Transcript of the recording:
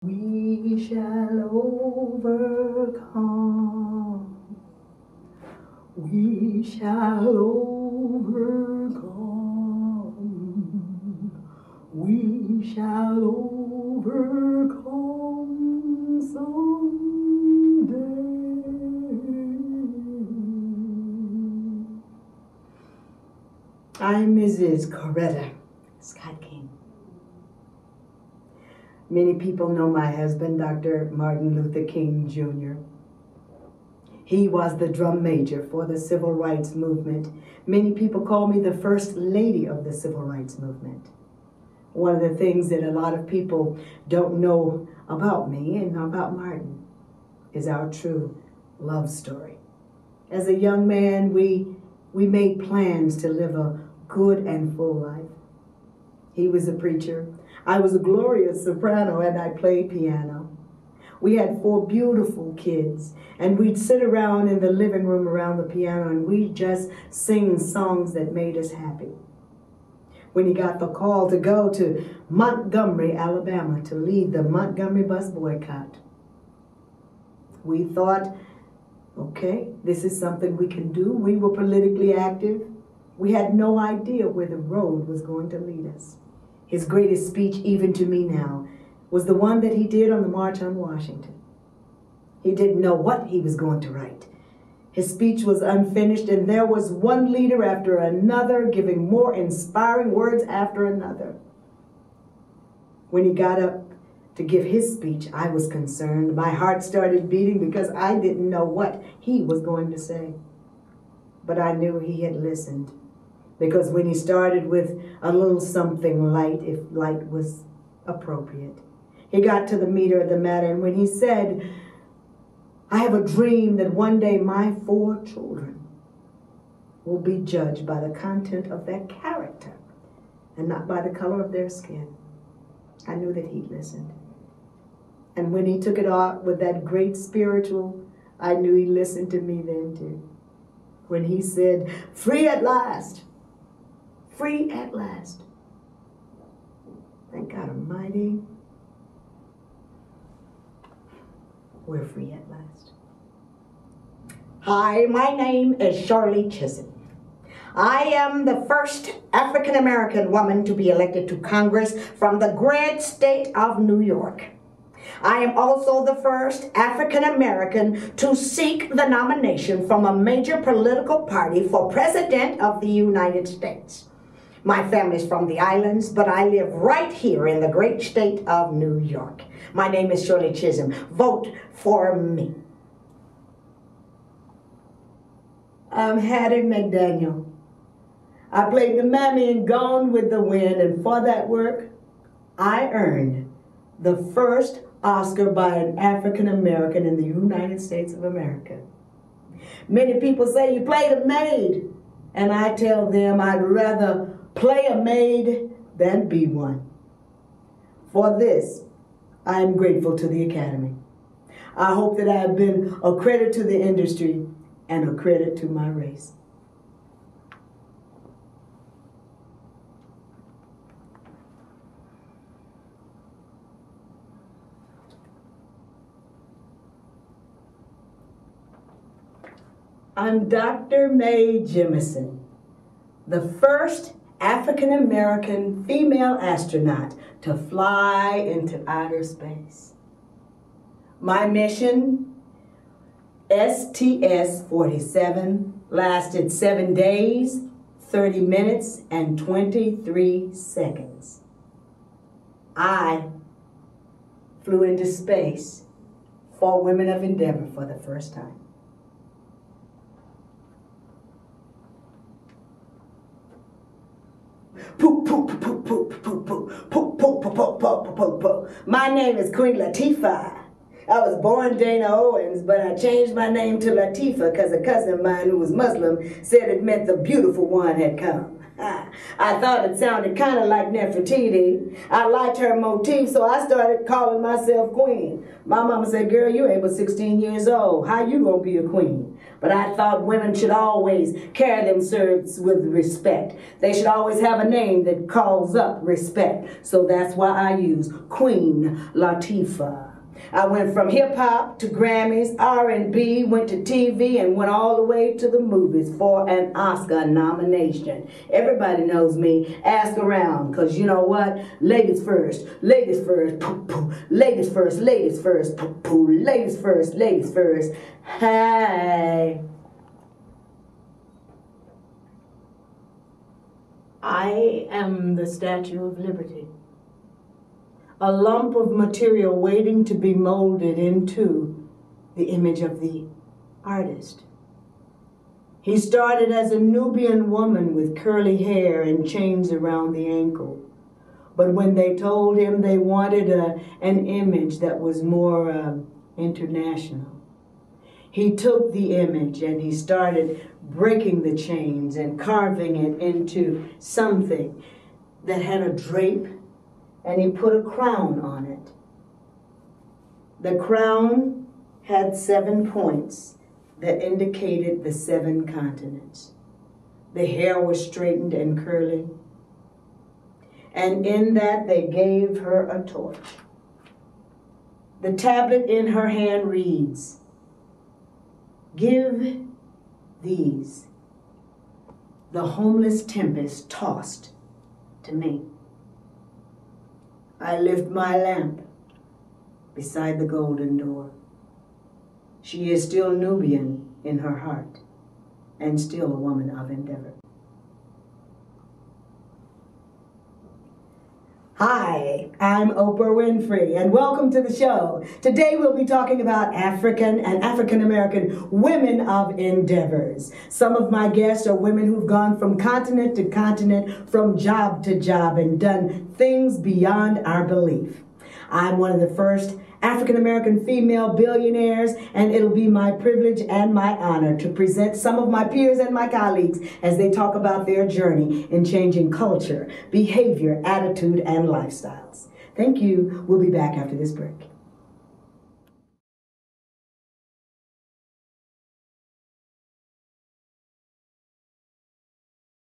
We shall overcome. We shall overcome. We shall overcome someday. I'm Mrs. Coretta Scott King. Many people know my husband, Dr. Martin Luther King Jr. He was the drum major for the civil rights movement. Many people call me the first lady of the civil rights movement. One of the things that a lot of people don't know about me and about Martin is our true love story. As a young man, we made plans to live a good and full life. He was a preacher. I was a glorious soprano and I played piano. We had 4 beautiful kids and we'd sit around in the living room around the piano and we'd just sing songs that made us happy. When he got the call to go to Montgomery, Alabama to lead the Montgomery bus boycott, we thought, okay, this is something we can do. We were politically active. We had no idea where the road was going to lead us. His greatest speech, even to me now, was the one that he did on the March on Washington. He didn't know what he was going to write. His speech was unfinished, and there was one leader after another giving more inspiring words after another. When he got up to give his speech, I was concerned. My heart started beating because I didn't know what he was going to say. But I knew he had listened. Because when he started with a little something light, if light was appropriate, he got to the meat of the matter. And when he said, I have a dream that one day my 4 children will be judged by the content of their character and not by the color of their skin, I knew that he listened. And when he took it off with that great spiritual, I knew he listened to me then too. When he said, free at last. Free at last. Thank God Almighty, we're free at last. Hi, my name is Shirley Chisholm. I am the first African-American woman to be elected to Congress from the great state of New York. I am also the first African-American to seek the nomination from a major political party for President of the United States. My family's from the islands, but I live right here in the great state of New York. My name is Shirley Chisholm. Vote for me. I'm Hattie McDaniel. I played the mammy in Gone with the Wind, and for that work, I earned the first Oscar by an African American in the United States of America. Many people say you played a maid, and I tell them I'd rather play a maid than be one. For this, I am grateful to the Academy. I hope that I have been a credit to the industry and a credit to my race. I'm Dr. Mae Jemison, the first African-American female astronaut to fly into outer space. My mission, STS-47, lasted 7 days, 30 minutes, and 23 seconds. I flew into space for Women of Endeavor for the first time. My name is Queen Latifah. I was born Dana Owens, but I changed my name to Latifah because a cousin of mine who was Muslim said it meant the beautiful one had come. I thought it sounded kind of like Nefertiti. I liked her motif, so I started calling myself Queen. My mama said, girl, you ain't but 16 years old. How you gonna be a queen? But I thought women should always carry themselves with respect. They should always have a name that calls up respect. So that's why I use Queen Latifah. I went from hip-hop to Grammys, R&B, went to TV, and went all the way to the movies for an Oscar nomination. Everybody knows me. Ask around, because you know what? Ladies first, poo, poo. Ladies first, poo, poo. Ladies first. Hey. I am the Statue of Liberty. A lump of material waiting to be molded into the image of the artist. He started as a Nubian woman with curly hair and chains around the ankle. But when they told him they wanted an image that was more international, he took the image and he started breaking the chains and carving it into something that had a drape, and he put a crown on it. The crown had 7 points that indicated the 7 continents. The hair was straightened and curly. And in that they gave her a torch. The tablet in her hand reads, "Give these, the homeless tempest tossed, to me. I lift my lamp beside the golden door. She is still Nubian in her heart and still a woman of endeavor." Hi, I'm Oprah Winfrey, and welcome to the show. Today we'll be talking about African and African-American women of endeavors. Some of my guests are women who've gone from continent to continent, from job to job, and done things beyond our belief. I'm one of the first African-American female billionaires, and it'll be my privilege and my honor to present some of my peers and my colleagues as they talk about their journey in changing culture, behavior, attitude, and lifestyles. Thank you. We'll be back after this break.